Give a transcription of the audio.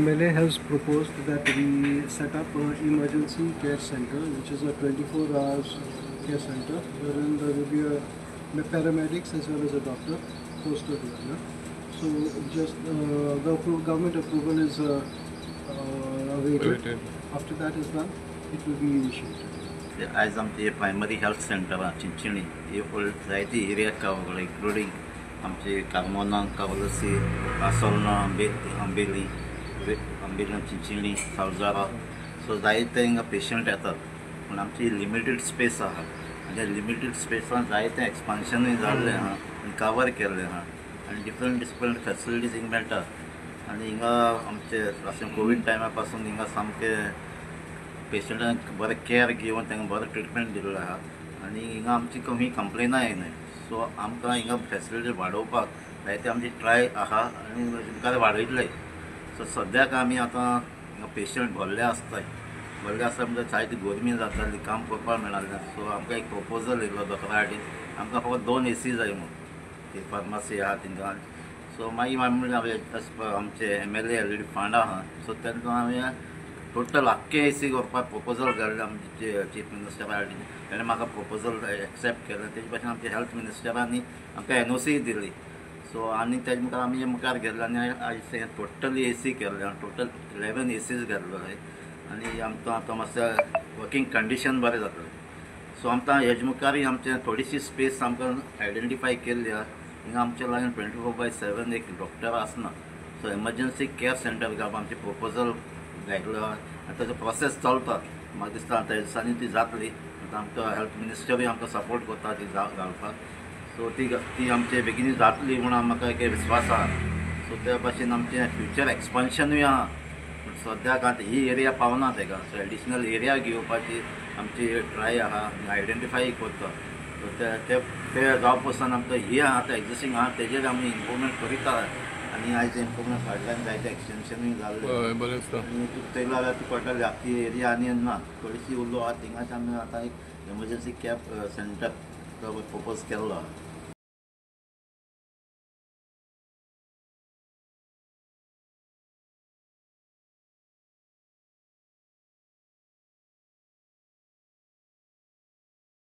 MLA has proposed that we set up an emergency care center, which is a 24 hours care center, wherein there will be a paramedics as well as a doctor posted here. So just the government approval is awaited. After that is done, it will be initiated. आज आमचे primary health centre Chinchani ही जायती area cover including आमचे Carmona कावलसी आसोलना Ambelim Chinchani सावजारा so जायते हिंगा patient येतात पूण आमची limited space आहा म्हणजे लिमिटेड स्पेसान जायते एक्सपान्शनूय जाल्लें आहा आनी कवर केल्लें आहा आनी डिफरंट फॅसिलिटीज हिंगा मेळटात आनी हिंगा आमचे अशें कोवीड टायमा पासून हिंगा सामकें पेशंटांक बरें केअर घेवन तांकां बरें ट्रिटमेंट दिल्लें आहा आनी हिंगा आमची कमी कंप्लेनाय येनाय सो आमकां हिंगा फॅसिलिटी वाडोवपाक जायते आमची ट्राय आहा आनी मुखार वाडयतले सो सद्याक आमी आतां हिंगा पेशंट भरले आसता म्हणजे जायती गरमी जाताली काम करपाक मेळनासलें सो आमकां एक प्रपोजल येयलो दोतोरा कडेन आमकां फकत 2 AC जाय म्हणून ती फार्मासी आहा थिंगा सो मागीर आमी आमचे MLA ऑलरेडी फंड आहा सो तांकां हांवें टोटल आख्खे AC करपाक प्रपोजल घाल्लें आमचे चीफ मिनिस्टरा कडेन ताणें म्हाका प्रपोजल एक्सेप्ट केलें तेजे भाशेन आमचे हेल्थ मिनिस्टरांनी आमकां NOC दिली सो आनी तेजे मुखार आमी मुखार गेल्ले आनी आयज टोटली AC केल्लें टोटल 11 ACs घातलेले आनी आमकां आतां मातशें वर्कींग कंडिशन बरें जातलें सो आमकां हेजे मुखारय आमचें थोडीशी स्पेस आमकां आयडेंटिफाय केल्ली आहा हिंगा आमच्या लागीं 24/7 एक डॉक्टर आसना सो एमर्जन्सी केअर सेंटर घालप आमचे प्रपोजल घातलो आनी ताजो प्रोसेस चलता म्हाका दिसता आतां ह्या दिसांनी ती जातली आतां आमकां हेल्थ मिनिस्टरूय आमकां सपोर्ट करता ती घालपाक सो ती आमचे बेगीन जातली म्हणून म्हाका एक विस्वास आहा सो त्या भाशेन आमचें फ्युचर एक्सपान्शनूय आहा पूण सद्याक आतां ही एरिया पावना ताका सो एडिशनल एरिया घेवपाची आमची ट्राय आहा आयडेंटिफाय करता सो ते जावप पासून आमकां ही आतां एक्जिस्टींग आहा तेजेर आमी इम्प्रुवमेंट करीता आनी आयज इम्प्रुवमेंट फाटल्यान जायते एक्सटेन्शनूय जाल्लें आनी थंय जाल्यार ती पडटली आख्खी एरिया आनी ना थोडीशी उरलो आहा थिंगाच आमी आतां एक एमर्जन्सी केअर सेंटर प्रपोज केल्लो आहा